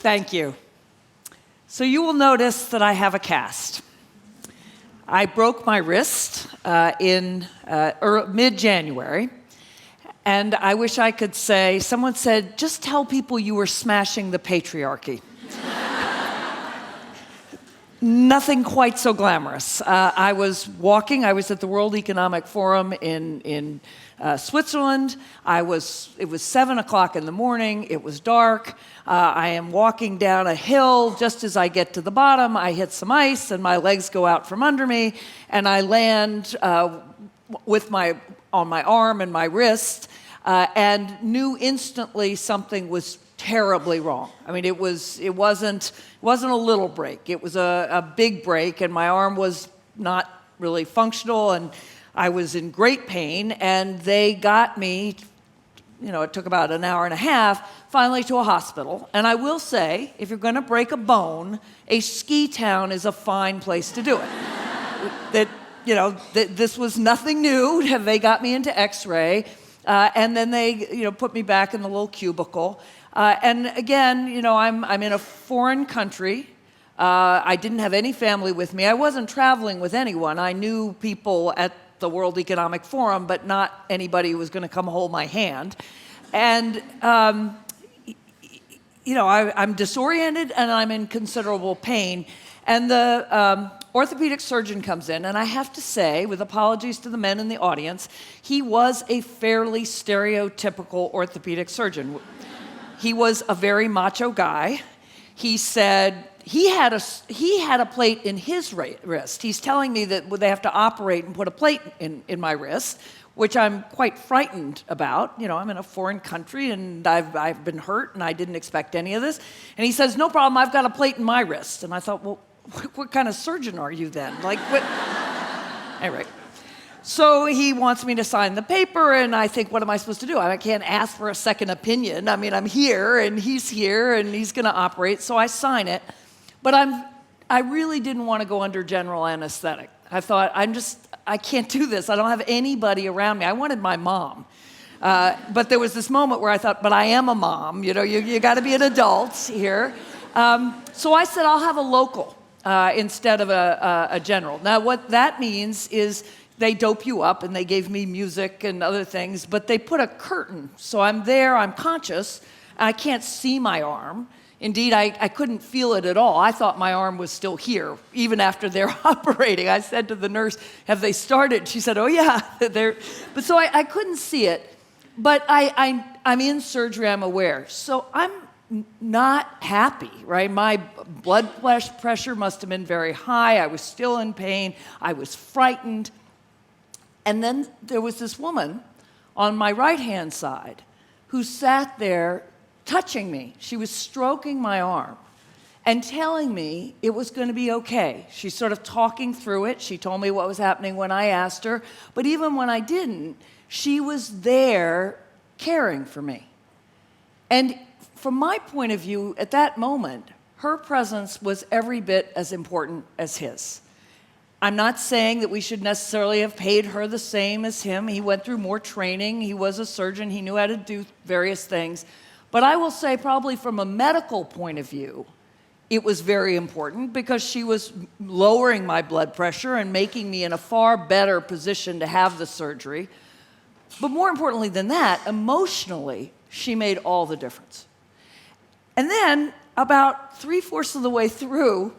Thank you. So you will notice that I have a cast. I broke my wrist in mid-January, and I wish I could say, someone said, just tell people you were smashing the patriarchy. Nothing quite so glamorous. I was walking. I was at the World Economic Forum in Switzerland. It was 7 o'clock in the morning. It was dark. I am walking down a hill. Just as I get to the bottom, I hit some ice, and my legs go out from under me, and I land on my arm and my wrist, and knew instantly something was terribly wrong. I mean, it wasn't a little break. It was a big break, and my arm was not really functional, and I was in great pain, and they got me, it took about an hour and a half, finally to a hospital. And I will say, if you're going to break a bone, a ski town is a fine place to do it. This was nothing new. They got me into X-ray, and then they, put me back in the little cubicle. And again, I'm in a foreign country. I didn't have any family with me. I wasn't traveling with anyone. I knew people at the World Economic Forum, but not anybody who was going to come hold my hand. And, I'm disoriented and I'm in considerable pain. And the orthopedic surgeon comes in, and I have to say, with apologies to the men in the audience, he was a fairly stereotypical orthopedic surgeon. He was a very macho guy. He said he had a plate in his wrist. He's telling me that they have to operate and put a plate in my wrist, which I'm quite frightened about. I'm in a foreign country, and I've been hurt, and I didn't expect any of this. And he says, no problem, I've got a plate in my wrist. And I thought, well, what kind of surgeon are you then? What? Anyway. So he wants me to sign the paper, and I think, what am I supposed to do? I can't ask for a second opinion. I mean, I'm here, and he's going to operate, so I sign it. But I really didn't want to go under general anesthetic. I thought, I can't do this. I don't have anybody around me. I wanted my mom. But there was this moment where I thought, but I am a mom. You got to be an adult here. So I said, I'll have a local instead of a general. Now, what that means is they dope you up, and they gave me music and other things, but they put a curtain. So I'm there, I'm conscious, I can't see my arm. Indeed, I couldn't feel it at all. I thought my arm was still here, even after they're operating. I said to the nurse, have they started? She said, oh yeah. But so I couldn't see it, but I'm in surgery, I'm aware. So I'm not happy, right? My blood pressure must have been very high. I was still in pain. I was frightened. And then there was this woman on my right-hand side who sat there touching me. She was stroking my arm and telling me it was going to be okay. She's sort of talking through it. She told me what was happening when I asked her. But even when I didn't, she was there caring for me. And from my point of view, at that moment, her presence was every bit as important as his. I'm not saying that we should necessarily have paid her the same as him. He went through more training. He was a surgeon. He knew how to do various things. But I will say, probably from a medical point of view, it was very important because she was lowering my blood pressure and making me in a far better position to have the surgery. But more importantly than that, emotionally, she made all the difference. And then, about 3/4 of the way through,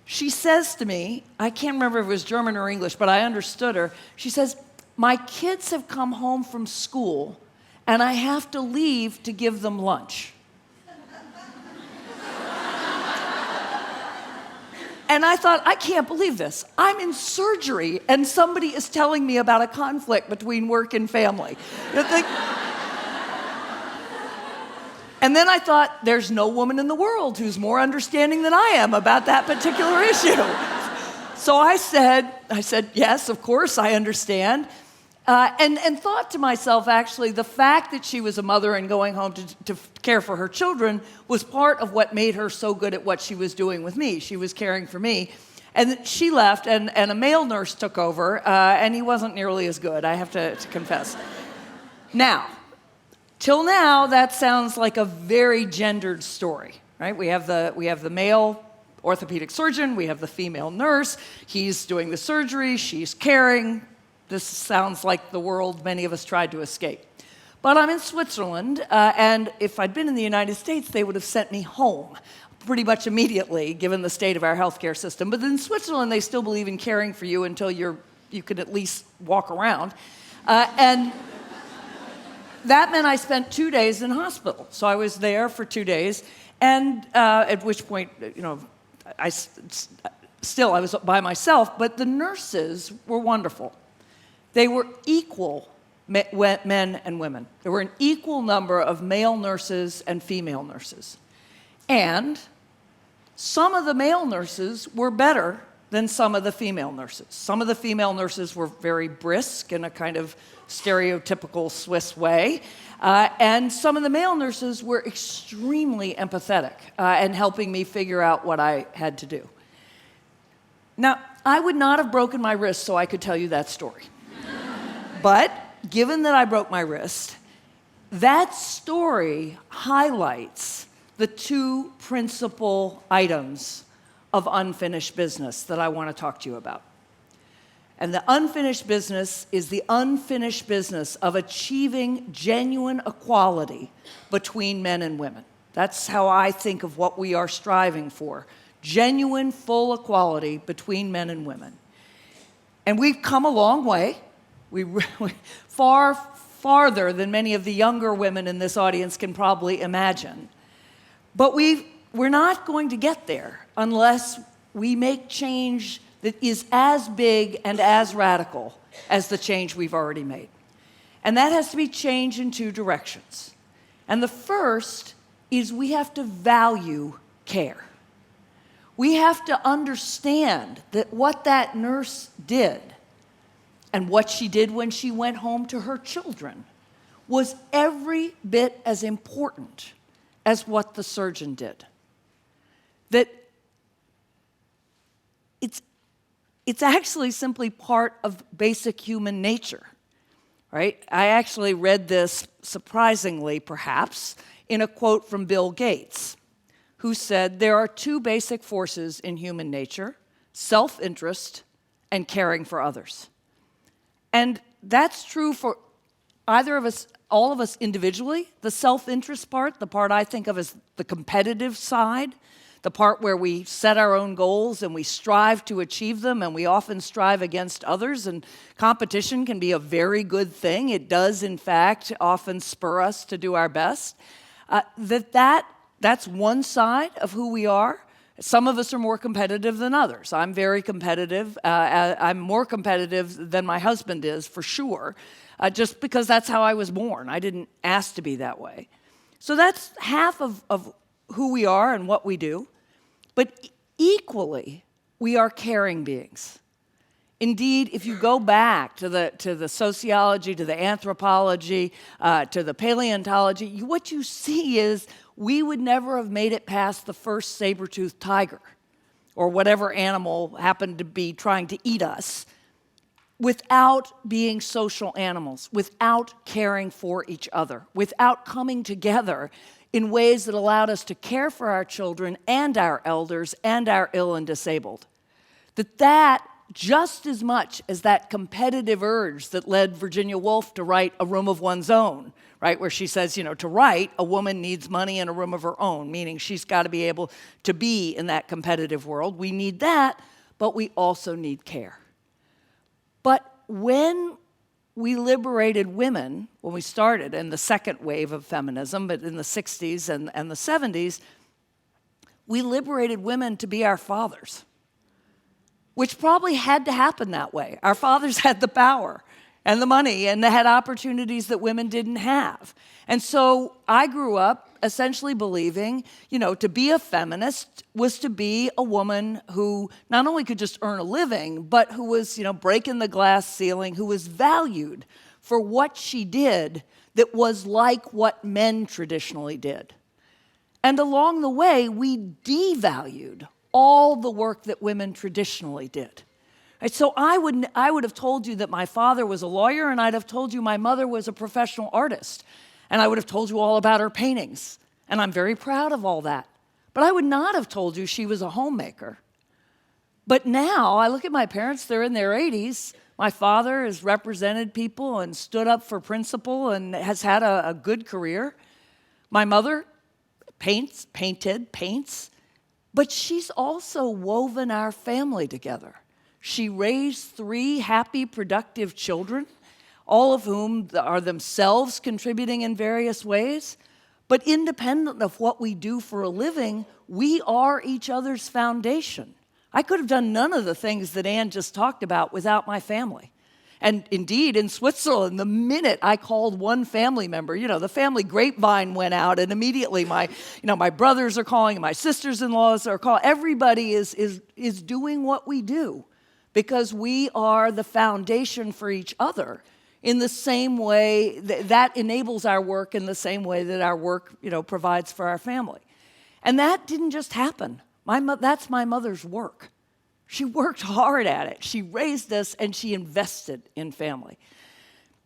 she says to me, I can't remember if it was German or English, but I understood her. She says, my kids have come home from school, and I have to leave to give them lunch. And I thought, I can't believe this. I'm in surgery, and somebody is telling me about a conflict between work and family. And then I thought, there's no woman in the world who's more understanding than I am about that particular issue. So I said, yes, of course, I understand. And thought to myself, actually, the fact that she was a mother and going home to care for her children was part of what made her so good at what she was doing with me. She was caring for me. And she left, and a male nurse took over, and he wasn't nearly as good, I have to confess. Now, till now, that sounds like a very gendered story. right? We have the male orthopedic surgeon, we have the female nurse. He's doing the surgery, she's caring. This sounds like the world many of us tried to escape. But I'm in Switzerland, and if I'd been in the United States, they would have sent me home pretty much immediately, given the state of our healthcare system. But in Switzerland, they still believe in caring for you until you can at least walk around. And that meant I spent 2 days in hospital. So I was there for 2 days, and at which point, I was by myself, but the nurses were wonderful. They were equal men and women. There were an equal number of male nurses and female nurses. And some of the male nurses were better than some of the female nurses. Some of the female nurses were very brisk in a kind of stereotypical Swiss way. And some of the male nurses were extremely empathetic and helping me figure out what I had to do. Now, I would not have broken my wrist so I could tell you that story. But given that I broke my wrist, that story highlights the two principal items of unfinished business that I want to talk to you about. And the unfinished business is the unfinished business of achieving genuine equality between men and women. That's how I think of what we are striving for. Genuine, full equality between men and women. And we've come a long way. We far farther than many of the younger women in this audience can probably imagine. But we're not going to get there unless we make change that is as big and as radical as the change we've already made. And that has to be change in two directions. And the first is we have to value care. We have to understand that what that nurse did and what she did when she went home to her children was every bit as important as what the surgeon did. That it's actually simply part of basic human nature, right? I actually read this, surprisingly perhaps, in a quote from Bill Gates, who said, "There are two basic forces in human nature, self-interest and caring for others." And that's true for either of us, all of us individually. The self-interest part, the part I think of as the competitive side, the part where we set our own goals and we strive to achieve them, and we often strive against others, and competition can be a very good thing. It does, in fact, often spur us to do our best. That's one side of who we are. Some of us are more competitive than others. I'm very competitive. I'm more competitive than my husband is, for sure, just because that's how I was born. I didn't ask to be that way. So that's half of who we are and what we do. But equally, we are caring beings. Indeed, if you go back to the sociology, to the anthropology, to the paleontology, what you see is we would never have made it past the first saber-toothed tiger or whatever animal happened to be trying to eat us without being social animals, without caring for each other, without coming together in ways that allowed us to care for our children and our elders and our ill and disabled. That just as much as that competitive urge that led Virginia Woolf to write A Room of One's Own, right, where she says, to write, a woman needs money and a room of her own, meaning she's got to be able to be in that competitive world. We need that, but we also need care. But when we liberated women, when we started in the second wave of feminism, but in the 60s and the 70s, we liberated women to be our fathers, which probably had to happen that way. Our fathers had the power and the money, and they had opportunities that women didn't have. And so I grew up essentially believing, to be a feminist was to be a woman who not only could just earn a living, but who was, breaking the glass ceiling, who was valued for what she did that was like what men traditionally did. And along the way, we devalued all the work that women traditionally did. Right, so I would have told you that my father was a lawyer, and I'd have told you my mother was a professional artist, and I would have told you all about her paintings, and I'm very proud of all that. But I would not have told you she was a homemaker. But now I look at my parents, they're in their 80s. My father has represented people and stood up for principle and has had a good career. My mother paints, but she's also woven our family together. She raised 3 happy, productive children, all of whom are themselves contributing in various ways. But independent of what we do for a living, we are each other's foundation. I could have done none of the things that Ann just talked about without my family. And indeed, in Switzerland, the minute I called one family member, the family grapevine went out, and immediately my brothers are calling, my sisters-in-laws are calling. Everybody is doing what we do because we are the foundation for each other in the same way that enables our work in the same way that our work, provides for our family. And that didn't just happen. That's my mother's work. She worked hard at it. She raised us and she invested in family.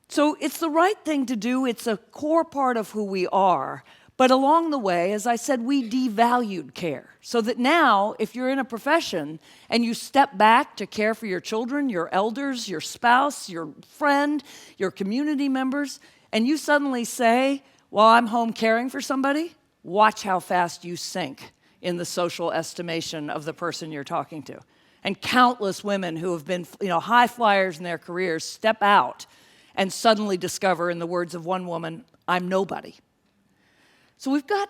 So it's the right thing to do. It's a core part of who we are. But along the way, as I said, we devalued care. So that now, if you're in a profession and you step back to care for your children, your elders, your spouse, your friend, your community members, and you suddenly say, well, I'm home caring for somebody, watch how fast you sink in the social estimation of the person you're talking to. And countless women who have been, high flyers in their careers step out and suddenly discover, in the words of one woman, I'm nobody. So we've got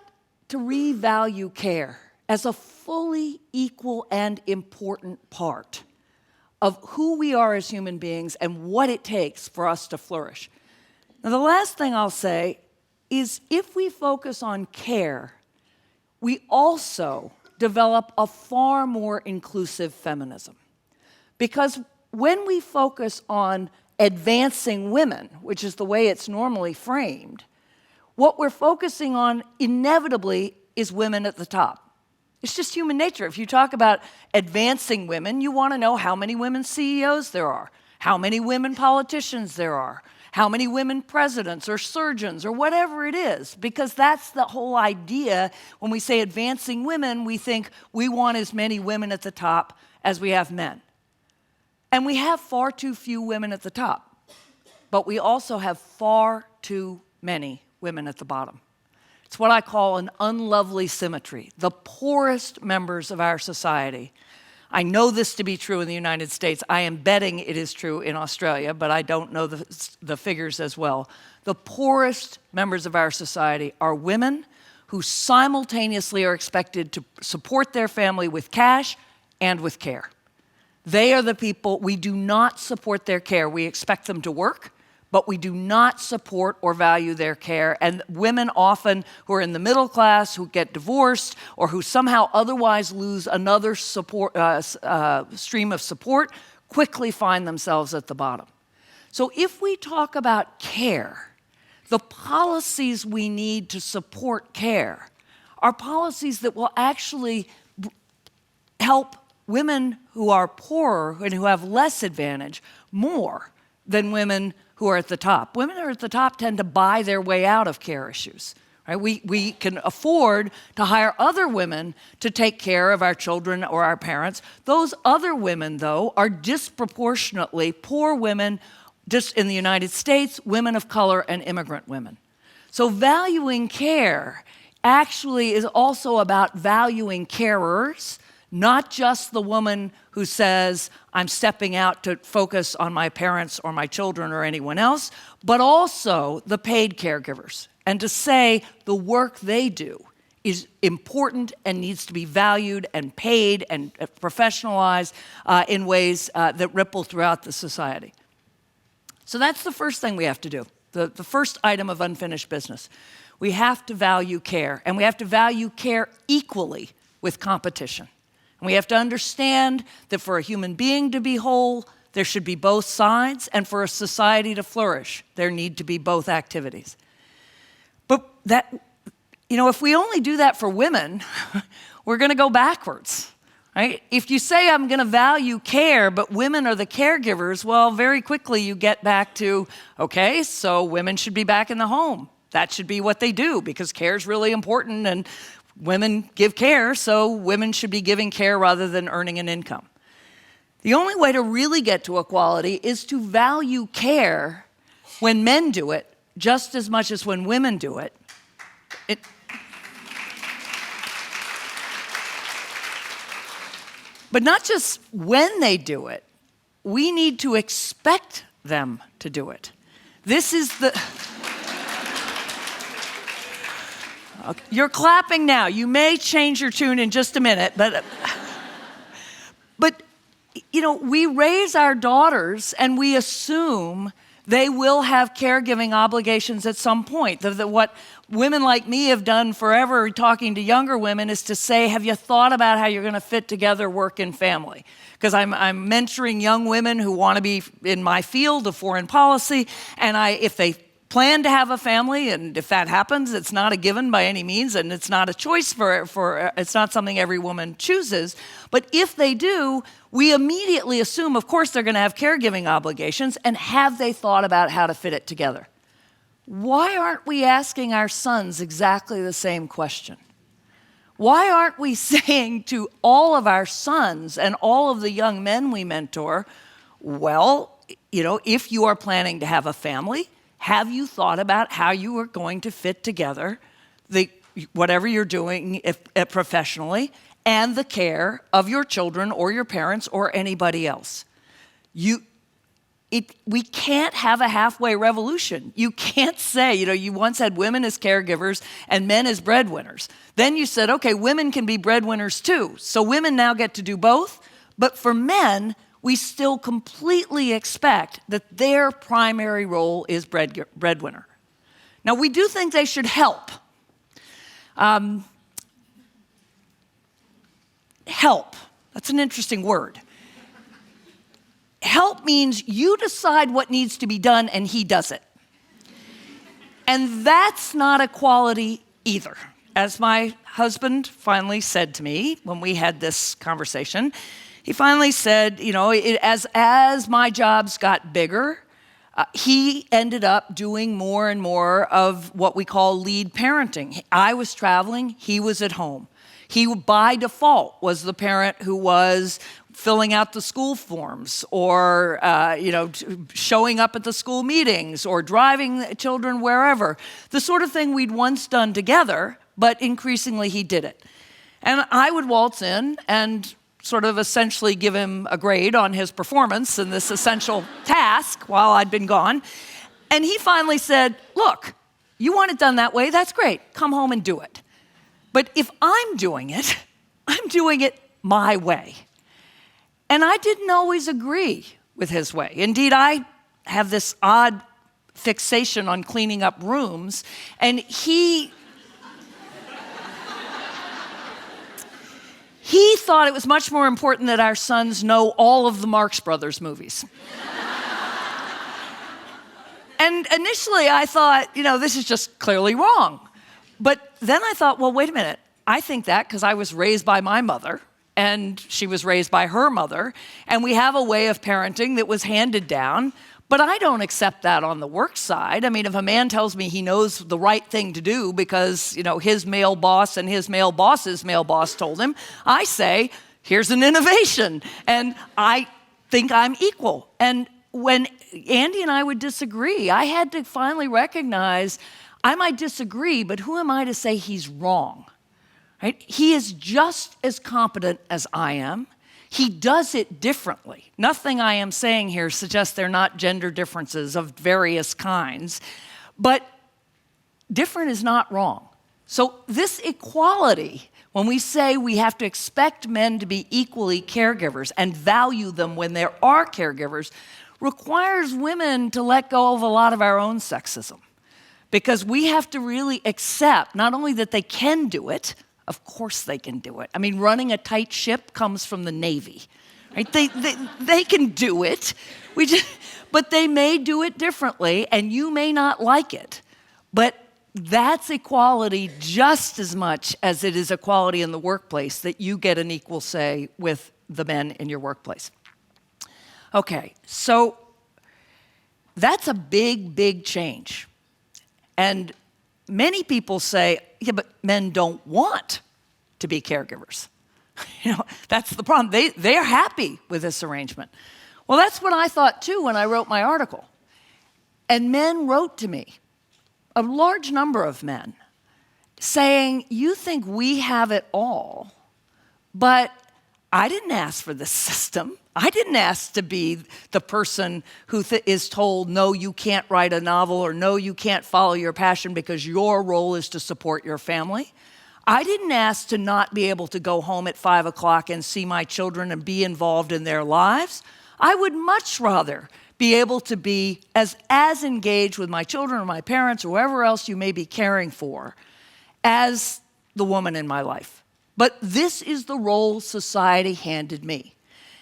to revalue care as a fully equal and important part of who we are as human beings and what it takes for us to flourish. Now, the last thing I'll say is if we focus on care, we also develop a far more inclusive feminism. Because when we focus on advancing women, which is the way it's normally framed, what we're focusing on inevitably is women at the top. It's just human nature. If you talk about advancing women, you want to know how many women CEOs there are, how many women politicians there are, how many women presidents or surgeons or whatever it is, because that's the whole idea. When we say advancing women, we think we want as many women at the top as we have men. And we have far too few women at the top, but we also have far too many women at the bottom. It's what I call an unlovely symmetry. The poorest members of our society, I know this to be true in the United States. I am betting it is true in Australia, but I don't know the figures as well. The poorest members of our society are women who simultaneously are expected to support their family with cash and with care. They are the people, we do not support their care. We expect them to work, but we do not support or value their care. And women often who are in the middle class, who get divorced, or who somehow otherwise lose another support, stream of support, quickly find themselves at the bottom. So if we talk about care, the policies we need to support care are policies that will actually help women who are poorer and who have less advantage more than women who are at the top. Women who are at the top tend to buy their way out of care issues. Right? We can afford to hire other women to take care of our children or our parents. Those other women, though, are disproportionately poor women just in the United States, women of color, and immigrant women. So valuing care actually is also about valuing carers, not just the woman who says, I'm stepping out to focus on my parents or my children or anyone else, but also the paid caregivers. And to say the work they do is important and needs to be valued and paid and professionalized in ways that ripple throughout the society. So that's the first thing we have to do, the first item of unfinished business. We have to value care, and we have to value care equally with competition. And we have to understand that for a human being to be whole, there should be both sides, and for a society to flourish, there need to be both activities. But that, if we only do that for women, we're going to go backwards, right? If you say I'm going to value care, but women are the caregivers, well, very quickly you get back to, okay, so women should be back in the home. That should be what they do because care is really important and women give care, so women should be giving care rather than earning an income. The only way to really get to equality is to value care when men do it just as much as when women do it. But not just when they do it, we need to expect them to do it. This is the... Okay. You're clapping now. You may change your tune in just a minute, but we raise our daughters and we assume they will have caregiving obligations at some point. What women like me have done forever talking to younger women is to say, have you thought about how you're going to fit together work and family? Because I'm mentoring young women who want to be in my field of foreign policy, and if they plan to have a family, and if that happens, it's not a given by any means, and it's not a choice it's not something every woman chooses. But if they do, we immediately assume, of course, they're going to have caregiving obligations, and have they thought about how to fit it together? Why aren't we asking our sons exactly the same question? Why aren't we saying to all of our sons and all of the young men we mentor, well, if you are planning to have a family, have you thought about how you are going to fit together whatever you're doing professionally and the care of your children or your parents or anybody else? We can't have a halfway revolution. You can't say, you once had women as caregivers and men as breadwinners. Then you said, okay, women can be breadwinners too. So women now get to do both. But for men, we still completely expect that their primary role is breadwinner. Now, we do think they should help. Help, that's an interesting word. Help means you decide what needs to be done and he does it. And that's not equality either. As my husband finally said to me when we had this conversation, he finally said, as my jobs got bigger, he ended up doing more and more of what we call lead parenting. I was traveling, he was at home. He, by default, was the parent who was filling out the school forms or, showing up at the school meetings or driving the children wherever. The sort of thing we'd once done together, but increasingly he did it. And I would waltz in and sort of essentially give him a grade on his performance in this essential task while I'd been gone. And he finally said, look, you want it done that way, that's great. Come home and do it. But if I'm doing it my way. And I didn't always agree with his way. Indeed, I have this odd fixation on cleaning up rooms, and he thought it was much more important that our sons know all of the Marx Brothers movies. And initially I thought, this is just clearly wrong. But then I thought, well, wait a minute. I think that because I was raised by my mother, and she was raised by her mother, and we have a way of parenting that was handed down, but I don't accept that on the work side. I mean, if a man tells me he knows the right thing to do because, his male boss and his male boss's male boss told him, I say, here's an innovation, and I think I'm equal. And when Andy and I would disagree, I had to finally recognize I might disagree, but who am I to say he's wrong? Right? He is just as competent as I am. He does it differently. Nothing I am saying here suggests there are not gender differences of various kinds, but different is not wrong. So this equality, when we say we have to expect men to be equally caregivers and value them when there are caregivers, requires women to let go of a lot of our own sexism. Because we have to really accept not only that they can do it, of course they can do it. I mean, running a tight ship comes from the Navy, right? They can do it. But they may do it differently, and you may not like it. But that's equality just as much as it is equality in the workplace, that you get an equal say with the men in your workplace. Okay, so that's a big, big change. And many people say, yeah, but men don't want to be caregivers. That's the problem. They are happy with this arrangement. Well, that's what I thought too when I wrote my article. And men wrote to me, a large number of men, saying, you think we have it all, but I didn't ask for this system. I didn't ask to be the person who is told, no, you can't write a novel, or no, you can't follow your passion because your role is to support your family. I didn't ask to not be able to go home at 5 o'clock and see my children and be involved in their lives. I would much rather be able to be as engaged with my children or my parents or whoever else you may be caring for as the woman in my life. But this is the role society handed me.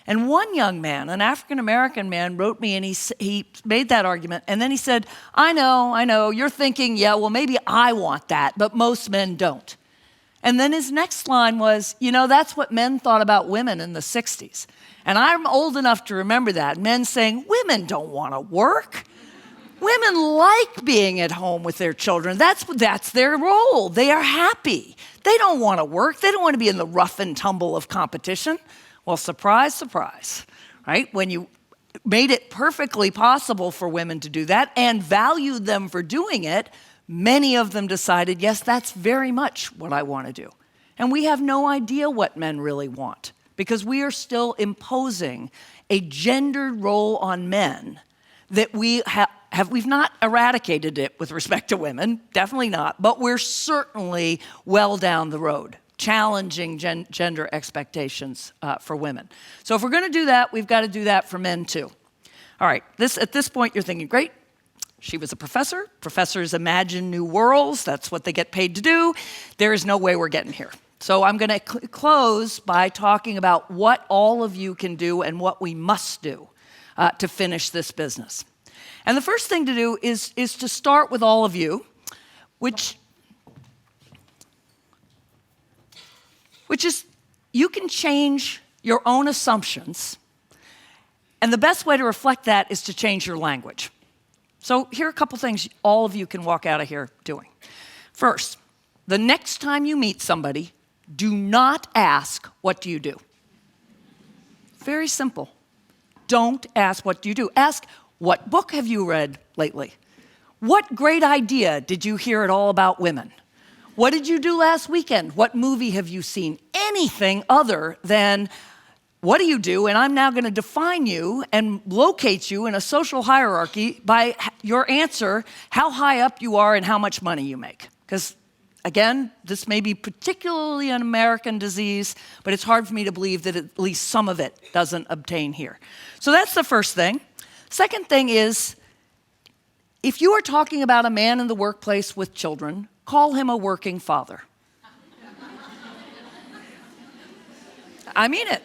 And one young man, an African-American man, wrote me and he made that argument. And then he said, I know, you're thinking, yeah, well, maybe I want that, but most men don't. And then his next line was, that's what men thought about women in the 60s. And I'm old enough to remember that. Men saying, women don't want to work. Women like being at home with their children. That's their role. They are happy. They don't want to work. They don't want to be in the rough and tumble of competition. Well, surprise, surprise, right? When you made it perfectly possible for women to do that and valued them for doing it, many of them decided, yes, that's very much what I want to do. And we have no idea what men really want because we are still imposing a gendered role on men that we've not eradicated it with respect to women, definitely not, but we're certainly well down the road, challenging gender expectations for women. So if we're going to do that, we've got to do that for men too. All right, at this point you're thinking, great, she was a professor. Professors imagine new worlds. That's what they get paid to do. There is no way we're getting here. So I'm going to close by talking about what all of you can do and what we must do to finish this business. And the first thing to do is to start with all of you, which is you can change your own assumptions, and the best way to reflect that is to change your language. So here are a couple things all of you can walk out of here doing. First, the next time you meet somebody, do not ask, what do you do? Very simple. Don't ask, what do you do? Ask, what book have you read lately? What great idea did you hear at all about women? What did you do last weekend? What movie have you seen? Anything other than, what do you do? And I'm now going to define you and locate you in a social hierarchy by your answer, how high up you are and how much money you make. Because, again, this may be particularly an American disease, but it's hard for me to believe that at least some of it doesn't obtain here. So that's the first thing. Second thing is, if you are talking about a man in the workplace with children, call him a working father. I mean it.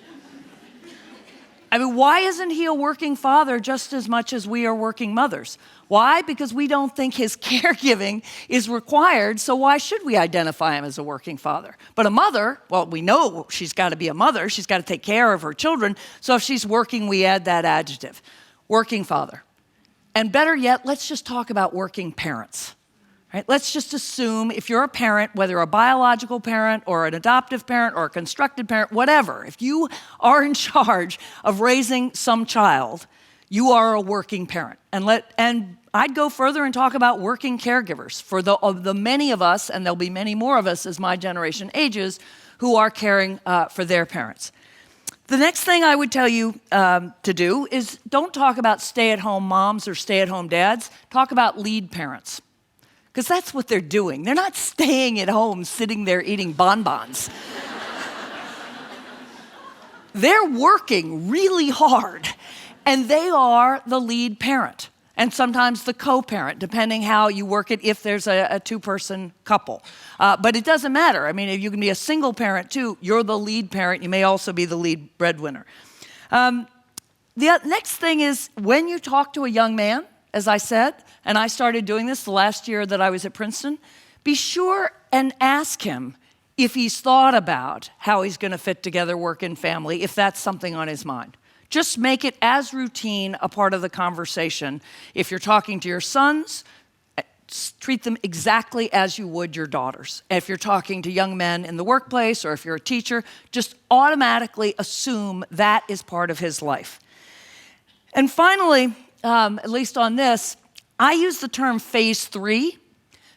Why isn't he a working father just as much as we are working mothers? Why? Because we don't think his caregiving is required, so why should we identify him as a working father? But a mother, well, we know she's got to be a mother. She's got to take care of her children. So if she's working, we add that adjective, working father. And better yet, let's just talk about working parents. Right? Let's just assume if you're a parent, whether a biological parent or an adoptive parent or a constructed parent, whatever, if you are in charge of raising some child, you are a working parent. And I'd go further and talk about working caregivers for the many of us, and there'll be many more of us as my generation ages, who are caring for their parents. The next thing I would tell you to do is don't talk about stay-at-home moms or stay-at-home dads. Talk about lead parents. Because that's what they're doing. They're not staying at home, sitting there eating bonbons. They're working really hard, and they are the lead parent, and sometimes the co-parent, depending how you work it, if there's a two-person couple. But it doesn't matter. If you can be a single parent too, you're the lead parent. You may also be the lead breadwinner. The next thing is when you talk to a young man, as I said, and I started doing this the last year that I was at Princeton, be sure and ask him if he's thought about how he's going to fit together work and family, if that's something on his mind. Just make it as routine a part of the conversation. If you're talking to your sons, treat them exactly as you would your daughters. If you're talking to young men in the workplace or if you're a teacher, just automatically assume that is part of his life. And finally, at least on this, I use the term phase 3.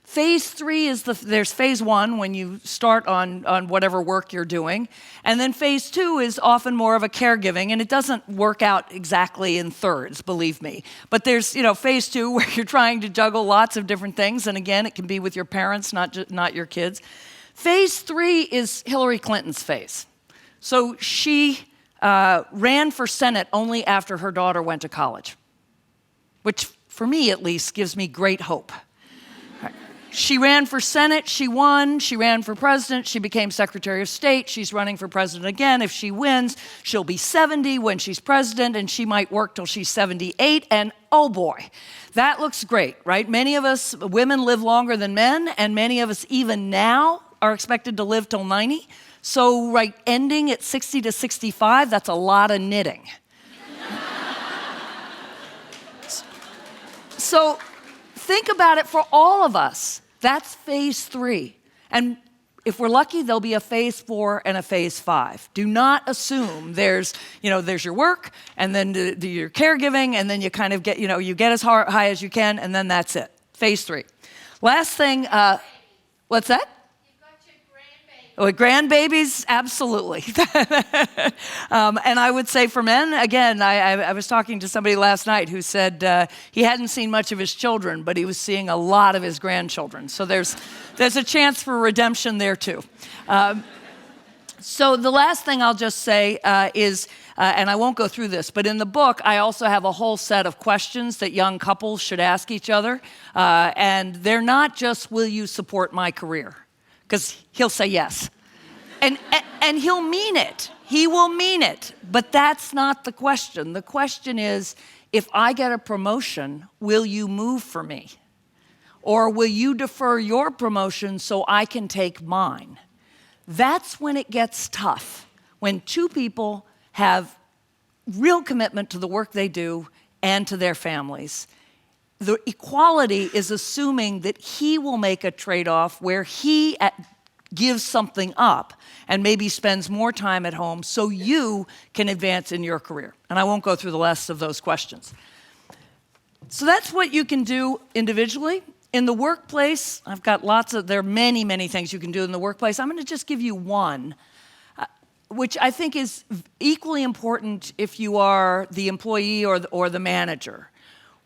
Phase 3 is there's phase 1 when you start on whatever work you're doing. And then phase 2 is often more of a caregiving, and it doesn't work out exactly in thirds, believe me. But there's, phase 2 where you're trying to juggle lots of different things. And again, it can be with your parents, not your kids. Phase 3 is Hillary Clinton's phase. So she ran for Senate only after her daughter went to college, which for me at least gives me great hope. She ran for Senate, she won, she ran for president, she became Secretary of State, she's running for president again. If she wins, she'll be 70 when she's president, and she might work till she's 78, and oh boy, that looks great, right? Many of us, women live longer than men, and many of us even now are expected to live till 90. So, right, ending at 60 to 65, that's a lot of knitting. So, think about it for all of us. That's phase 3. And if we're lucky, there'll be a phase 4 and a phase 5. Do not assume there's your work, and then your caregiving, and then you kind of get, you get as high as you can, and then that's it. Phase 3. Last thing, what's that? With grandbabies, absolutely. And I would say for men, again, I was talking to somebody last night who said he hadn't seen much of his children, but he was seeing a lot of his grandchildren. So there's a chance for redemption there too. So the last thing I'll just say is, and I won't go through this, but in the book, I also have a whole set of questions that young couples should ask each other. And they're not just, will you support my career? Because he'll say yes. And he'll mean it. He will mean it. But that's not the question. The question is, if I get a promotion, will you move for me? Or will you defer your promotion so I can take mine? That's when it gets tough. When two people have real commitment to the work they do and to their families. The equality is assuming that he will make a trade-off where he gives something up and maybe spends more time at home so you can advance in your career. And I won't go through the rest of those questions. So that's what you can do individually. In the workplace, there are many, many things you can do in the workplace. I'm going to just give you one, which I think is equally important if you are the employee or the manager,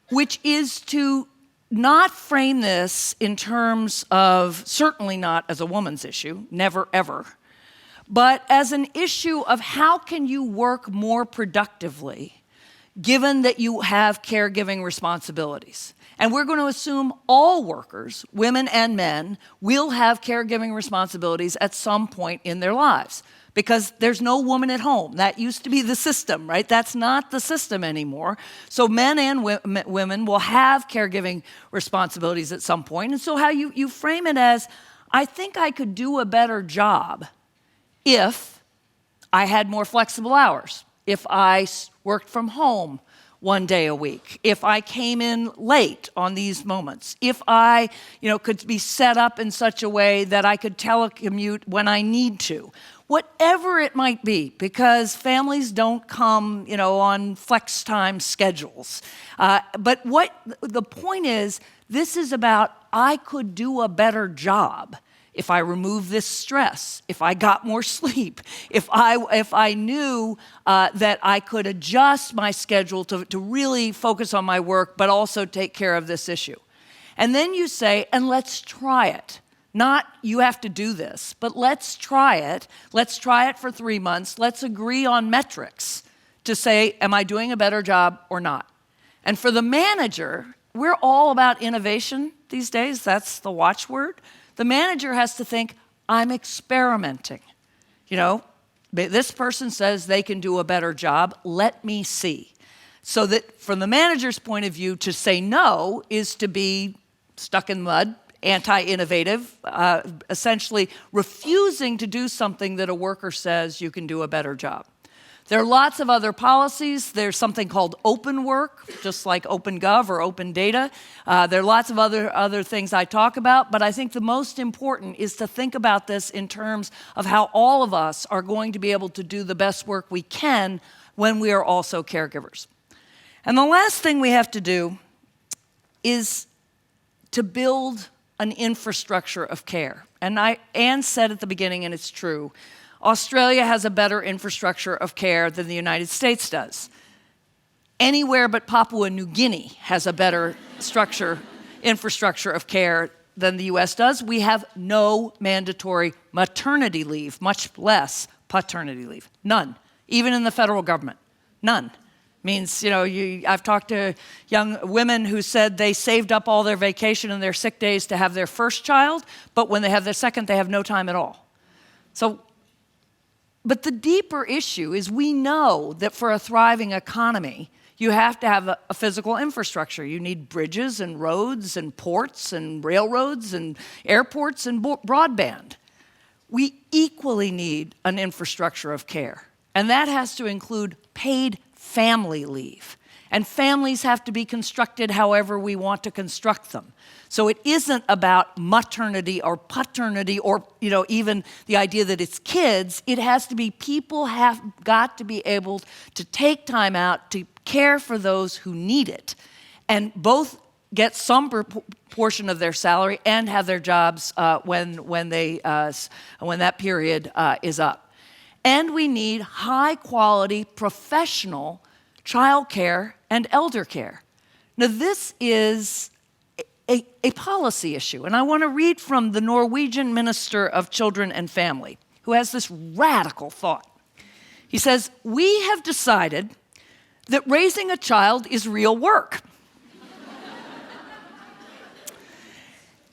which is to not frame this in terms of, certainly not as a woman's issue, never ever, but as an issue of how can you work more productively given that you have caregiving responsibilities. And we're going to assume all workers, women and men, will have caregiving responsibilities at some point in their lives. Because there's no woman at home. That used to be the system, right? That's not the system anymore. So men and women will have caregiving responsibilities at some point. And so how you frame it as, I think I could do a better job if I had more flexible hours, if I worked from home one day a week, if I came in late on these moments, if I could be set up in such a way that I could telecommute when I need to. Whatever it might be, because families don't come, on flex time schedules. But what the point is, this is about I could do a better job if I remove this stress, if I got more sleep, if I knew that I could adjust my schedule to really focus on my work, but also take care of this issue. And then you say, and let's try it. Not, you have to do this, but let's try it. Let's try it for 3 months. Let's agree on metrics to say, am I doing a better job or not? And for the manager, we're all about innovation these days. That's the watchword. The manager has to think, I'm experimenting. This person says they can do a better job. Let me see. So that from the manager's point of view, to say no is to be stuck in mud, anti-innovative, essentially refusing to do something that a worker says you can do a better job. There are lots of other policies. There's something called open work, just like OpenGov or open data. There are lots of other things I talk about, but I think the most important is to think about this in terms of how all of us are going to be able to do the best work we can when we are also caregivers. And the last thing we have to do is to build an infrastructure of care. And Anne said at the beginning, and it's true, Australia has a better infrastructure of care than the United States does. Anywhere but Papua New Guinea has a better infrastructure of care than the US does. We have no mandatory maternity leave, much less paternity leave. None. Even in the federal government. None. Means, I've talked to young women who said they saved up all their vacation and their sick days to have their first child, but when they have their second, they have no time at all. But the deeper issue is we know that for a thriving economy, you have to have a physical infrastructure. You need bridges and roads and ports and railroads and airports and broadband. We equally need an infrastructure of care, and that has to include paid family leave. And families have to be constructed however we want to construct them. So it isn't about maternity or paternity or even the idea that it's kids. It has to be people have got to be able to take time out to care for those who need it, and both get some portion of their salary and have their jobs when that period is up. And we need high quality professional child care and elder care. Now this is a policy issue, and I want to read from the Norwegian Minister of Children and Family, who has this radical thought. He says, "We have decided that raising a child is real work,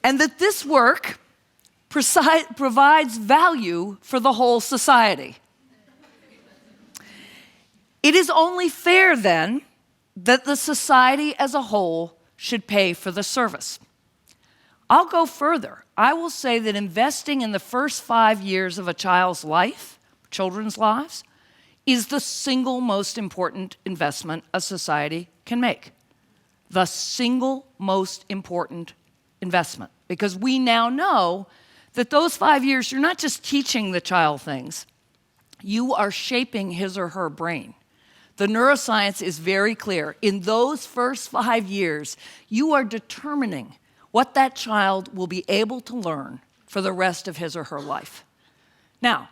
and that this work provides value for the whole society. It is only fair, then, that the society as a whole should pay for the service." I'll go further. I will say that investing in the first 5 years of a child's life, children's lives, is the single most important investment a society can make. The single most important investment. Because we now know that those 5 years, you're not just teaching the child things, you are shaping his or her brain. The neuroscience is very clear. In those first 5 years, you are determining what that child will be able to learn for the rest of his or her life. Now,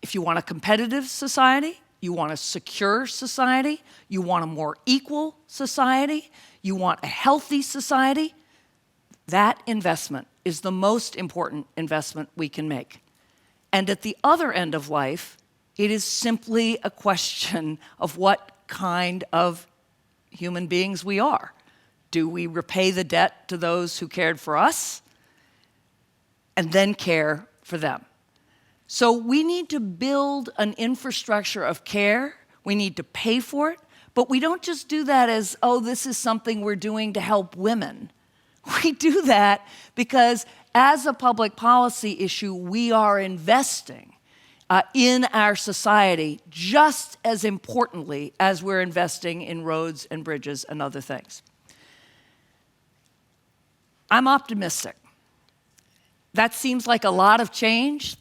if you want a competitive society, you want a secure society, you want a more equal society, you want a healthy society, that investment is the most important investment we can make. And at the other end of life, it is simply a question of what kind of human beings we are. Do we repay the debt to those who cared for us and then care for them? So we need to build an infrastructure of care. We need to pay for it. But we don't just do that as, this is something we're doing to help women. We do that because as a public policy issue, we are investing in our society just as importantly as we're investing in roads and bridges and other things. I'm optimistic. That seems like a lot of change.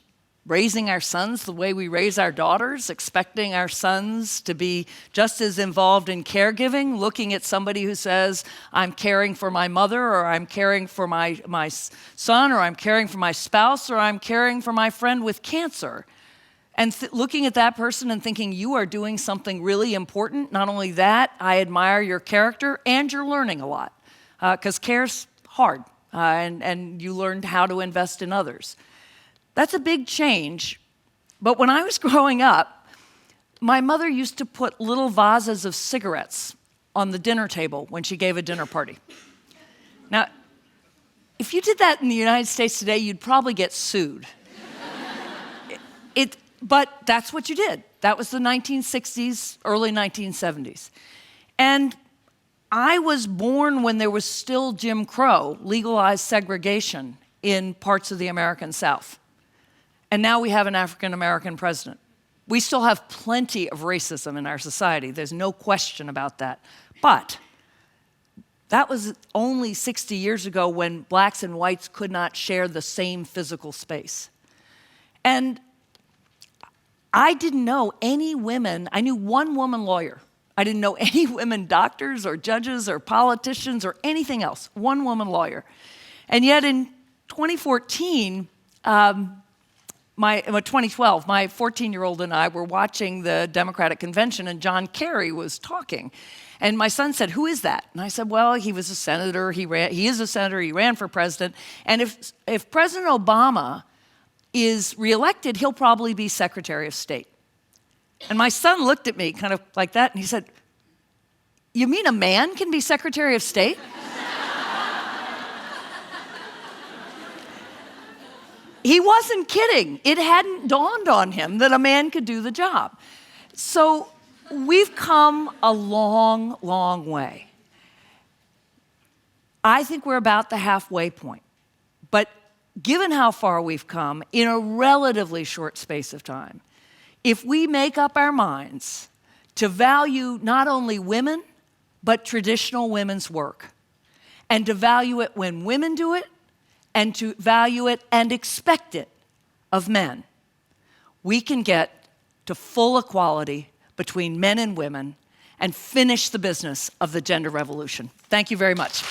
Raising our sons the way we raise our daughters, expecting our sons to be just as involved in caregiving, looking at somebody who says, I'm caring for my mother, or I'm caring for my son, or I'm caring for my spouse, or I'm caring for my friend with cancer. And looking at that person and thinking, you are doing something really important. Not only that, I admire your character, and you're learning a lot. Because care's hard, and you learned how to invest in others. That's a big change, but when I was growing up, my mother used to put little vases of cigarettes on the dinner table when she gave a dinner party. Now, if you did that in the United States today, you'd probably get sued. But that's what you did. That was the 1960s, early 1970s. And I was born when there was still Jim Crow, legalized segregation in parts of the American South. And now we have an African-American president. We still have plenty of racism in our society. There's no question about that. But that was only 60 years ago when blacks and whites could not share the same physical space. And I didn't know any women. I knew one woman lawyer. I didn't know any women doctors or judges or politicians or anything else. One woman lawyer. And yet in 2014, 2012, my 14-year-old and I were watching the Democratic convention, and John Kerry was talking. And my son said, "Who is that?" And I said, "Well, he was a senator. He is a senator. He ran for president. And if President Obama is reelected, he'll probably be Secretary of State." And my son looked at me kind of like that, and he said, "You mean a man can be Secretary of State?" He wasn't kidding. It hadn't dawned on him that a man could do the job. So we've come a long, long way. I think we're about the halfway point. But given how far we've come in a relatively short space of time, if we make up our minds to value not only women, but traditional women's work, and to value it when women do it, and to value it and expect it of men, we can get to full equality between men and women and finish the business of the gender revolution. Thank you very much.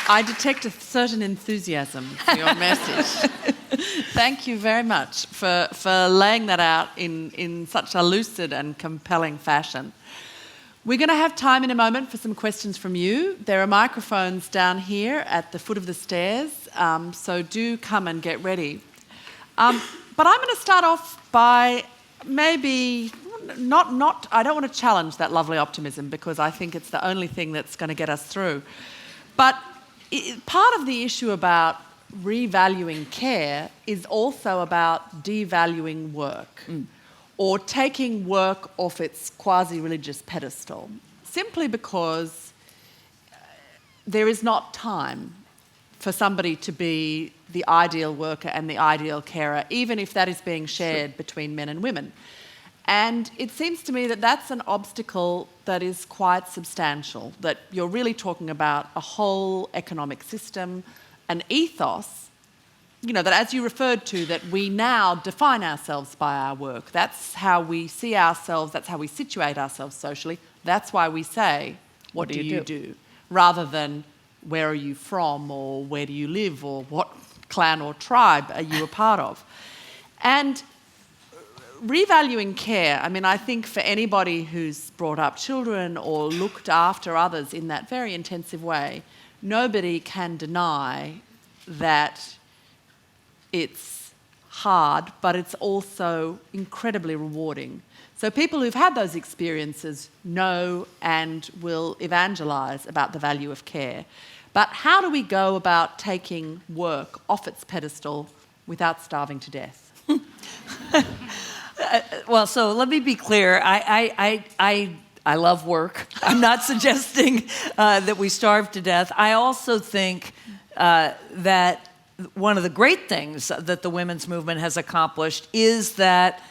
I detect a certain enthusiasm for your message. Thank you very much for laying that out in such a lucid and compelling fashion. We're going to have time in a moment for some questions from you. There are microphones down here at the foot of the stairs, so do come and get ready. But I'm going to start off by maybe not. I don't want to challenge that lovely optimism, because I think it's the only thing that's going to get us through. But part of the issue about revaluing care is also about devaluing work, or taking work off its quasi-religious pedestal, simply because there is not time for somebody to be the ideal worker and the ideal carer, even if that is being shared between men and women. And it seems to me that that's an obstacle that is quite substantial, that you're really talking about a whole economic system, an ethos, that as you referred to, that we now define ourselves by our work. That's how we see ourselves, that's how we situate ourselves socially. That's why we say, what do you do? Rather than, where are you from, or where do you live, or what clan or tribe are you a part of? And revaluing care, I think for anybody who's brought up children or looked after others in that very intensive way, nobody can deny that it's hard, but it's also incredibly rewarding. So people who've had those experiences know and will evangelise about the value of care. But how do we go about taking work off its pedestal without starving to death? Well, so let me be clear. I love work. I'm not suggesting that we starve to death. I also think that one of the great things that the women's movement has accomplished is that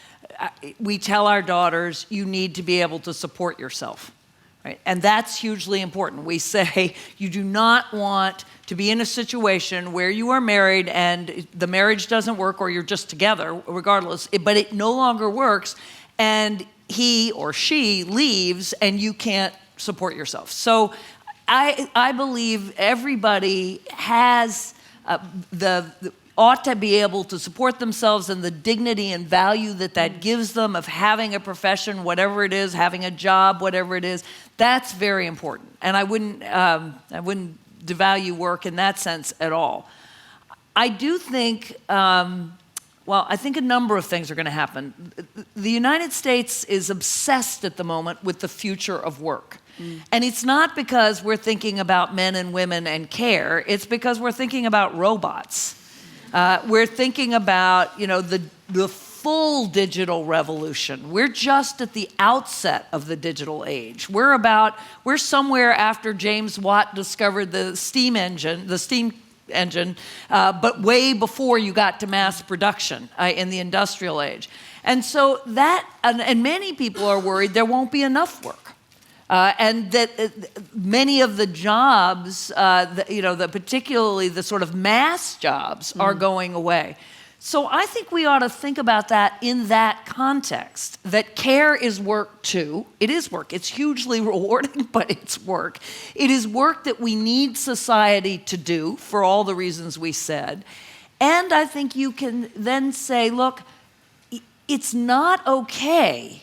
we tell our daughters, you need to be able to support yourself. Right? And that's hugely important. We say you do not want to be in a situation where you are married and the marriage doesn't work, or you're just together, regardless, but it no longer works, and he or she leaves and you can't support yourself. So I believe everybody has ought to be able to support themselves, and the dignity and value that gives them of having a profession, whatever it is, having a job, whatever it is, that's very important. And I wouldn't devalue work in that sense at all. I do think, I think a number of things are going to happen. The United States is obsessed at the moment with the future of work. And it's not because we're thinking about men and women and care, it's because we're thinking about robots. We're thinking about, the full digital revolution. We're just at the outset of the digital age. We're somewhere after James Watt discovered the steam engine, but way before you got to mass production in the industrial age. And so and many people are worried there won't be enough work. And that many of the jobs, particularly the sort of mass jobs, are going away. So I think we ought to think about that in that context, that care is work too. It is work. It's hugely rewarding, but it's work. It is work that we need society to do for all the reasons we said. And I think you can then say, look, it's not okay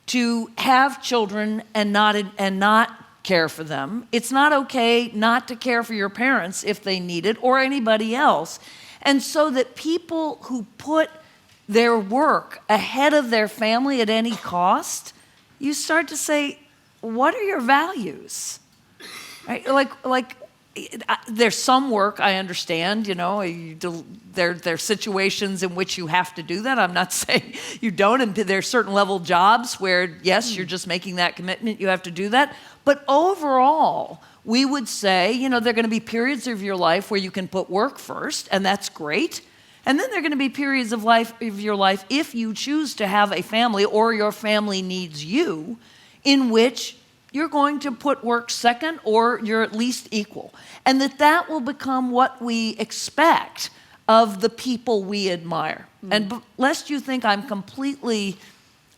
to have children and not care for them. It's not okay not to care for your parents if they need it, or anybody else. And so that people who put their work ahead of their family at any cost, you start to say, what are your values? Right? There's some work, I understand, there's situations in which you have to do that. I'm not saying you don't, and there's certain level jobs where, yes, you're just making that commitment, you have to do that. But overall, we would say, there are going to be periods of your life where you can put work first, and that's great. And then there are going to be periods of your life, if you choose to have a family or your family needs you, in which you're going to put work second, or you're at least equal. And that will become what we expect of the people we admire. And lest you think I'm completely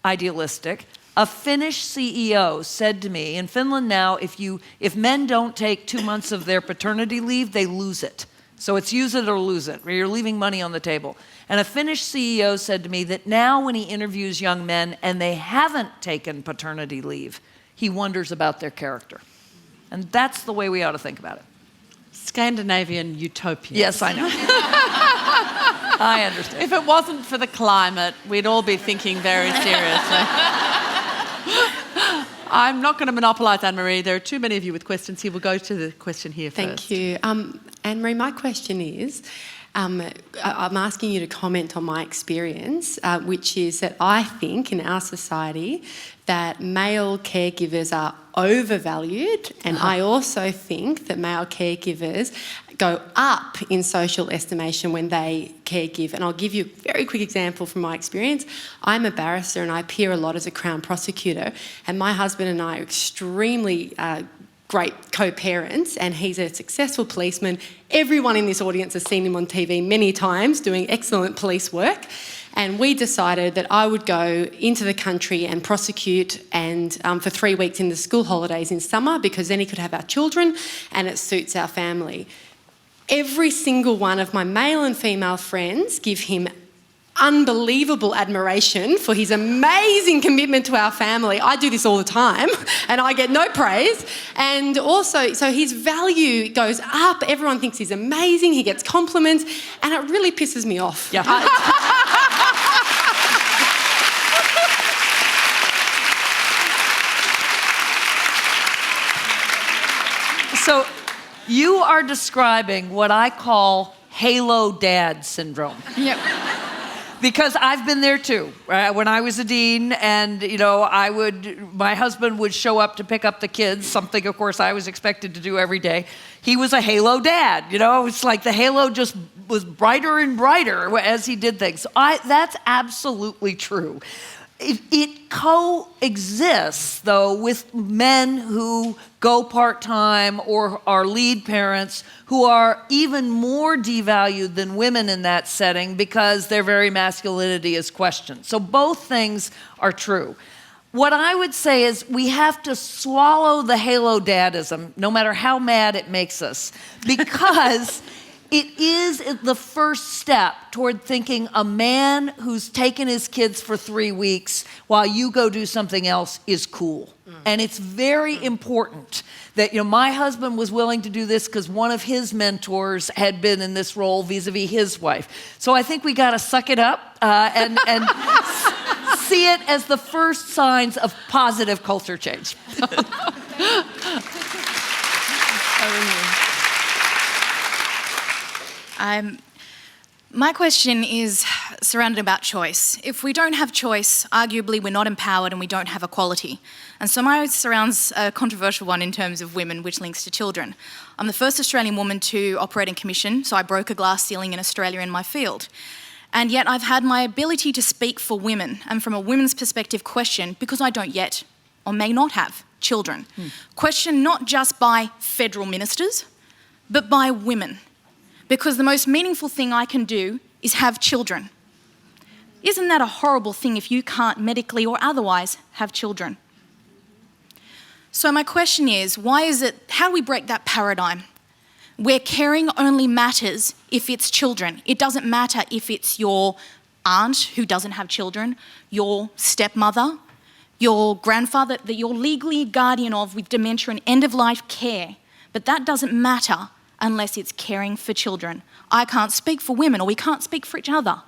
idealistic, a Finnish CEO said to me, in Finland now, if men don't take 2 months of their paternity leave, they lose it. So it's use it or lose it, where you're leaving money on the table. And a Finnish CEO said to me that now when he interviews young men and they haven't taken paternity leave, he wonders about their character. And that's the way we ought to think about it. Scandinavian utopia. Yes, I know. I understand. If it wasn't for the climate, we'd all be thinking very seriously. I'm not going to monopolise, Anne-Marie. There are too many of you with questions here. We'll go to the question here first. Thank you. Anne-Marie, my question is, I'm asking you to comment on my experience, which is that I think in our society that male caregivers are overvalued, and I also think that male caregivers go up in social estimation when they caregive. And I'll give you a very quick example from my experience. I'm a barrister and I appear a lot as a Crown prosecutor, and my husband and I are extremely great co-parents, and he's a successful policeman. Everyone in this audience has seen him on TV many times doing excellent police work. And we decided that I would go into the country and prosecute for 3 weeks in the school holidays in summer, because then he could have our children and it suits our family. Every single one of my male and female friends give him unbelievable admiration for his amazing commitment to our family. I do this all the time and I get no praise. And also, so his value goes up. Everyone thinks he's amazing. He gets compliments, and it really pisses me off. Yeah. So you are describing what I call halo dad syndrome. Yep. Because I've been there too. When I was a dean, and my husband would show up to pick up the kids, something of course I was expected to do every day. He was a halo dad, it's like the halo just was brighter and brighter as he did things. So that's absolutely true. It coexists, though, with men who go part-time or are lead parents who are even more devalued than women in that setting because their very masculinity is questioned. So both things are true. What I would say is we have to swallow the halo dadism, no matter how mad it makes us, because it is the first step toward thinking a man who's taken his kids for 3 weeks while you go do something else is cool. And it's very important that, my husband was willing to do this because one of his mentors had been in this role vis-a-vis his wife. So I think we got to suck it up and see it as the first signs of positive culture change. My question is surrounded about choice. If we don't have choice, arguably we're not empowered and we don't have equality. And so mine surrounds a controversial one in terms of women, which links to children. I'm the first Australian woman to operate in commission, so I broke a glass ceiling in Australia in my field. And yet I've had my ability to speak for women, and from a women's perspective questioned because I don't yet, or may not have, children. Questioned not just by federal ministers, but by women. Because the most meaningful thing I can do is have children. Isn't that a horrible thing if you can't medically or otherwise have children? So my question is, how do we break that paradigm where caring only matters if it's children? It doesn't matter if it's your aunt who doesn't have children, your stepmother, your grandfather that you're legally guardian of with dementia and end-of-life care. But that doesn't matter unless it's caring for children. I can't speak for women, or we can't speak for each other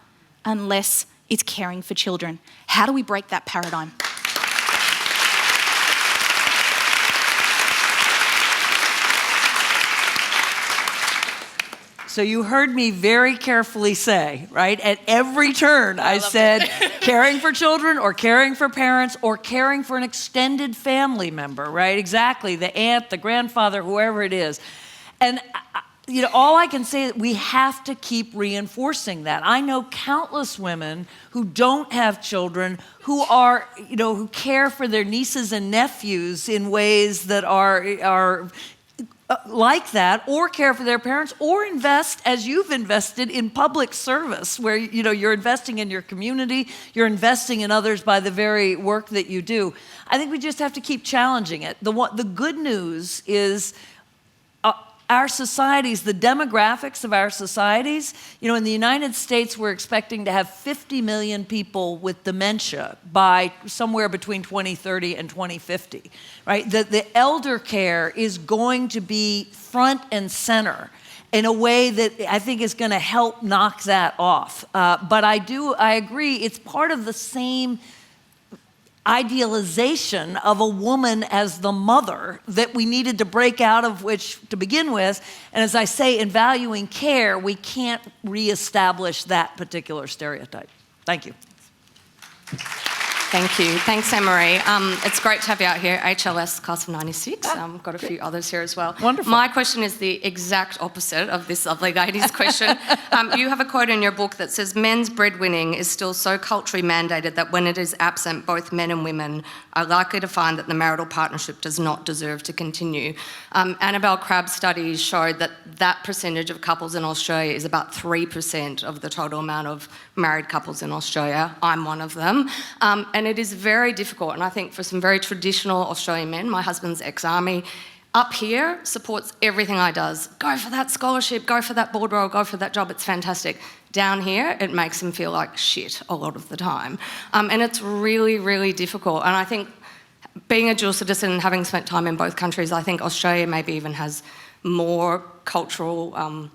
unless it's caring for children. How do we break that paradigm? So you heard me very carefully say, right, at every turn I said caring for children or caring for parents or caring for an extended family member, right? Exactly, the aunt, the grandfather, whoever it is. And all I can say is we have to keep reinforcing that. I know countless women who don't have children who are, who care for their nieces and nephews in ways that are like that, or care for their parents, or invest as you've invested in public service, where you're investing in your community, you're investing in others by the very work that you do. I think we just have to keep challenging it. The good news is our societies, the demographics of our societies, in the United States, we're expecting to have 50 million people with dementia by somewhere between 2030 and 2050, right? The elder care is going to be front and center in a way that I think is going to help knock that off. But I agree, it's part of the same idealization of a woman as the mother that we needed to break out of, which to begin with. And as I say, in valuing care, we can't reestablish that particular stereotype. Thank you. Thank you. Thanks, Anne-Marie. It's great to have you out here, HLS class of 96. Got a few others here as well. Wonderful. My question is the exact opposite of this lovely lady's question. You have a quote in your book that says, men's breadwinning is still so culturally mandated that when it is absent, both men and women are likely to find that the marital partnership does not deserve to continue. Annabelle Crabb's studies showed that percentage of couples in Australia is about 3% of the total amount of married couples in Australia. I'm one of them. And it is very difficult, and I think for some very traditional Australian men, my husband's ex-army, up here supports everything I does. Go for that scholarship, go for that board role, go for that job, it's fantastic. Down here, it makes him feel like shit a lot of the time. And it's really, really difficult. And I think being a dual citizen and having spent time in both countries, I think Australia maybe even has more cultural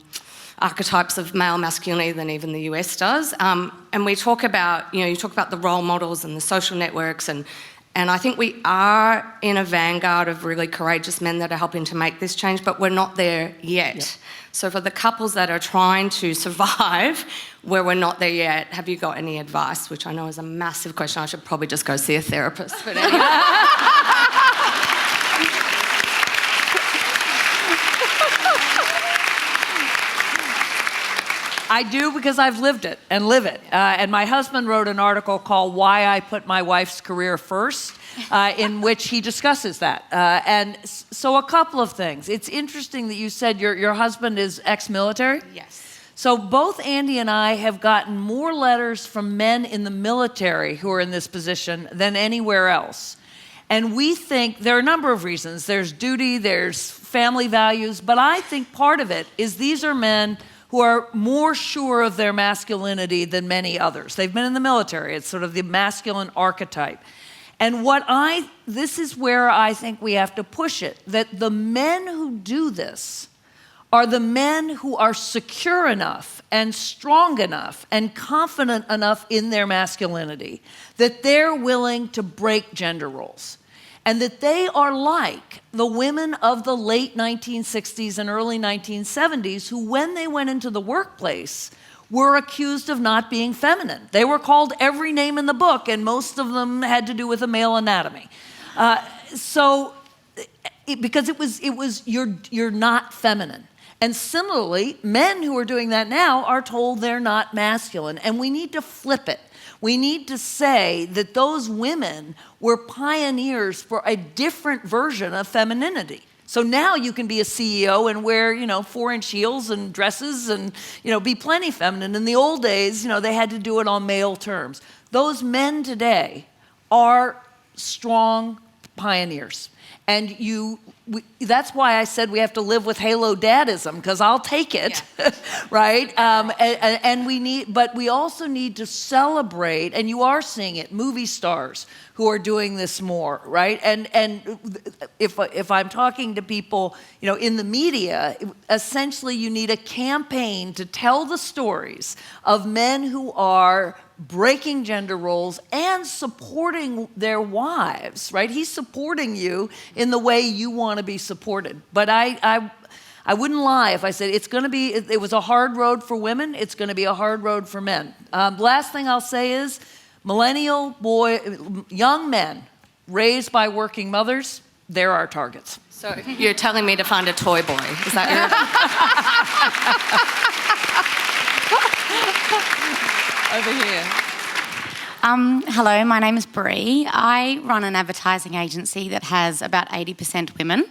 archetypes of male masculinity than even the US does. And we talk about, you talk about the role models and the social networks, and I think we are in a vanguard of really courageous men that are helping to make this change, but we're not there yet. Yep. So for the couples that are trying to survive where we're not there yet, have you got any advice? Which I know is a massive question. I should probably just go see a therapist. But anyway. I do, because I've lived it and live it. And my husband wrote an article called Why I Put My Wife's Career First, in which he discusses that. And so a couple of things. It's interesting that you said your husband is ex-military. Yes. So both Andy and I have gotten more letters from men in the military who are in this position than anywhere else. And we think there are a number of reasons. There's duty, there's family values, but I think part of it is these are men who are more sure of their masculinity than many others. They've been in the military. It's sort of the masculine archetype. And this is where I think we have to push it, that the men who do this are the men who are secure enough and strong enough and confident enough in their masculinity that they're willing to break gender roles. And that they are like the women of the late 1960s and early 1970s who, when they went into the workplace, were accused of not being feminine. They were called every name in the book, and most of them had to do with a male anatomy. Because it was you're not feminine. And similarly, men who are doing that now are told they're not masculine, and we need to flip it. We need to say that those women were pioneers for a different version of femininity. So now you can be a CEO and wear, 4-inch heels and dresses and, be plenty feminine. In the old days, they had to do it on male terms. Those men today are strong pioneers. And that's why I said we have to live with halo dadism, because I'll take it, right? But we also need to celebrate, and you are seeing it, movie stars who are doing this more, right? And if I'm talking to people, in the media, essentially you need a campaign to tell the stories of men who are breaking gender roles and supporting their wives, right? He's supporting you in the way you want to be supported. But I wouldn't lie if I said it was a hard road for women, it's going to be a hard road for men. Last thing I'll say is young men raised by working mothers, they're our targets. So you're telling me to find a toy boy. Is that Over here. Hello, my name is Bree. I run an advertising agency that has about 80% women,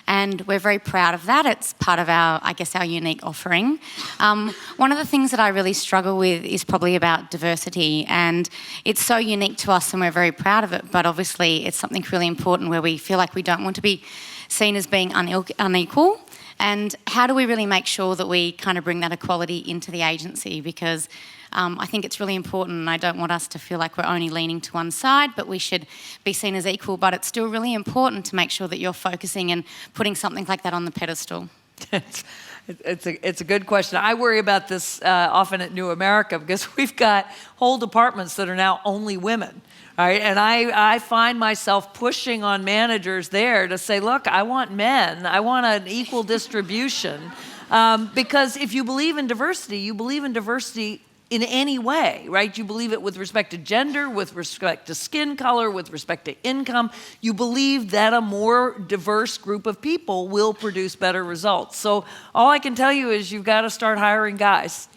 and we're very proud of that. It's part of our unique offering. One of the things that I really struggle with is probably about diversity, and it's so unique to us and we're very proud of it, but obviously it's something really important where we feel like we don't want to be seen as being unequal. And how do we really make sure that we kind of bring that equality into the agency? Because I think it's really important, and I don't want us to feel like we're only leaning to one side, but we should be seen as equal. But it's still really important to make sure that you're focusing and putting something like that on the pedestal. It's a good question. I worry about this often at New America, because we've got whole departments that are now only women. Right? And I find myself pushing on managers there to say, look, I want men. I want an equal distribution. Because if you believe in diversity, you believe in diversity in any way, right? You believe it with respect to gender, with respect to skin color, with respect to income. You believe that a more diverse group of people will produce better results. So all I can tell you is you've got to start hiring guys.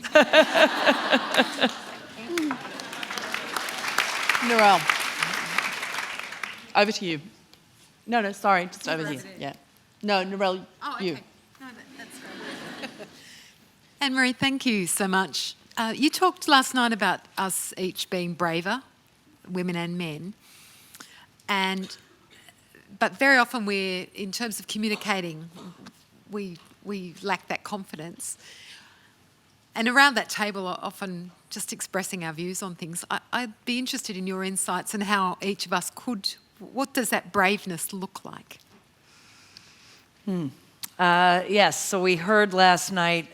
Narelle, over to you. No, sorry, just over here. Yeah. No, Narelle, you. No, that's great. Anne-Marie, thank you so much. You talked last night about us each being braver, women and men, but very often in terms of communicating, we lack that confidence. And around that table, often just expressing our views on things. I'd be interested in your insights and how each of us what does that braveness look like? Yes, so we heard last night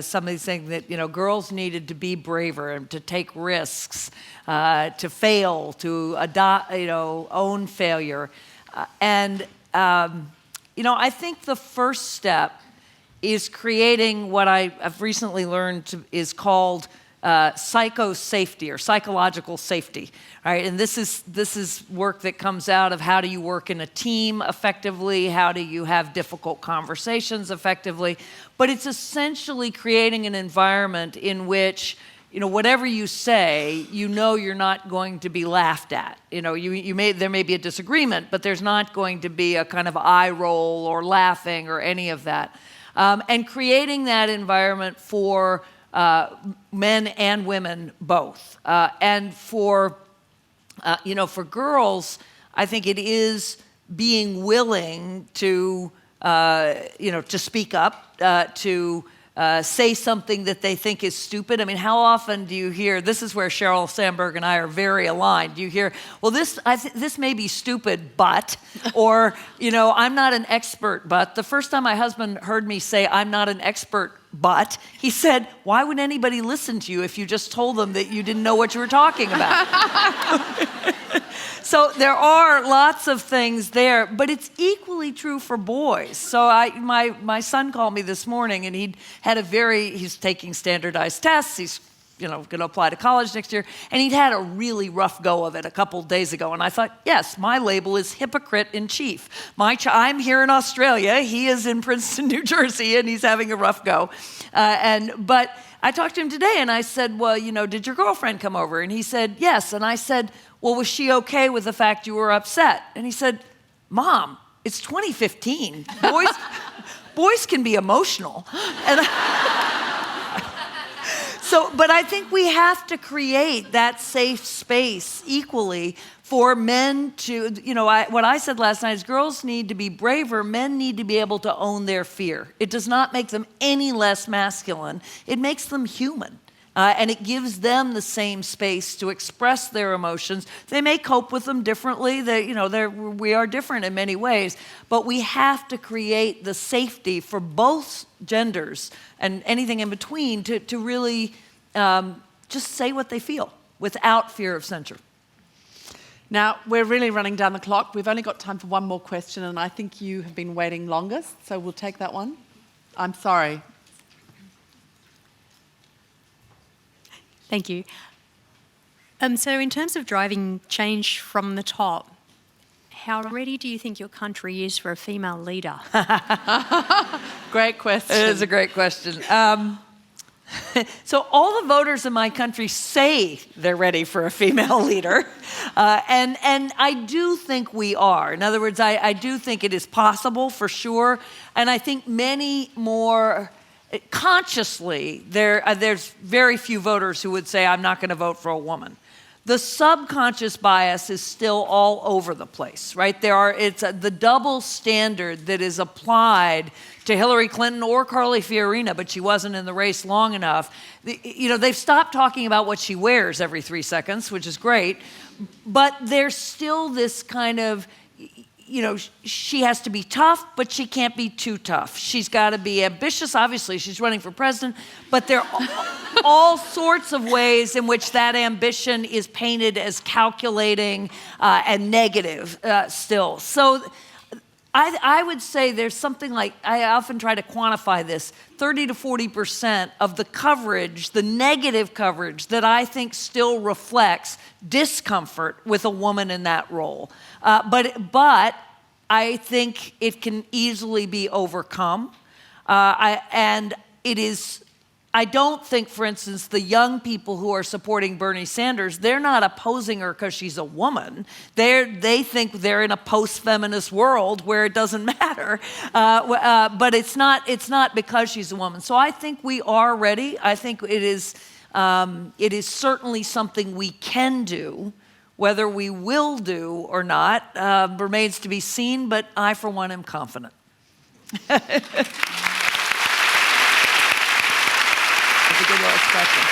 somebody saying that, girls needed to be braver and to take risks, to fail, to adopt, own failure. I think the first step is creating what I've recently learned is called psychosafety or psychological safety, right? And this is work that comes out of how do you work in a team effectively, how do you have difficult conversations effectively, but it's essentially creating an environment in which whatever you say, you're not going to be laughed at. There may be a disagreement, but there's not going to be a kind of eye roll or laughing or any of that. And creating that environment for men and women both. And for girls, I think it is being willing to speak up, to say something that they think is stupid. I mean, how often do you hear, this is where Sheryl Sandberg and I are very aligned, do you hear, well, this may be stupid, but, or, I'm not an expert, but. The first time my husband heard me say, I'm not an expert, but, he said, why would anybody listen to you if you just told them that you didn't know what you were talking about? So there are lots of things there, but it's equally true for boys. So my son called me this morning, and he's taking standardized tests. He's going to apply to college next year, and he'd had a really rough go of it a couple days ago. And I thought, yes, my label is hypocrite in chief. I'm here in Australia. He is in Princeton, New Jersey, and he's having a rough go. But I talked to him today, and I said, well, did your girlfriend come over? And he said, yes. And I said, well, was she okay with the fact you were upset? And he said, Mom, it's 2015. Boys can be emotional. And but I think we have to create that safe space equally for men to, what I said last night is girls need to be braver, men need to be able to own their fear. It does not make them any less masculine. It makes them human. And it gives them the same space to express their emotions. They may cope with them differently. We are different in many ways. But we have to create the safety for both genders and anything in between to really just say what they feel without fear of censure. Now, we're really running down the clock. We've only got time for one more question, and I think you have been waiting longest, so we'll take that one. I'm sorry. Thank you. So in terms of driving change from the top, how ready do you think your country is for a female leader? Great question. It is a great question. So all the voters in my country say they're ready for a female leader. And I do think we are. In other words, I do think it is possible for sure. And I think many more consciously, there's very few voters who would say, I'm not going to vote for a woman. The subconscious bias is still all over the place, right? It's the double standard that is applied to Hillary Clinton or Carly Fiorina, but she wasn't in the race long enough. They've stopped talking about what she wears every 3 seconds, which is great, but there's still this kind of, she has to be tough, but she can't be too tough. She's got to be ambitious. Obviously, she's running for president, but there are all sorts of ways in which that ambition is painted as calculating and negative still. So I would say there's something like, I often try to quantify this, 30 to 40% of the coverage, the negative coverage that I think still reflects discomfort with a woman in that role. But I think it can easily be overcome. I don't think, for instance, the young people who are supporting Bernie Sanders, they're not opposing her because she's a woman. They think they're in a post-feminist world where it doesn't matter. But it's not because she's a woman. So I think we are ready. I think it is certainly something we can do. Whether we will do or not remains to be seen, but I, for one, am confident. That's a good little expression.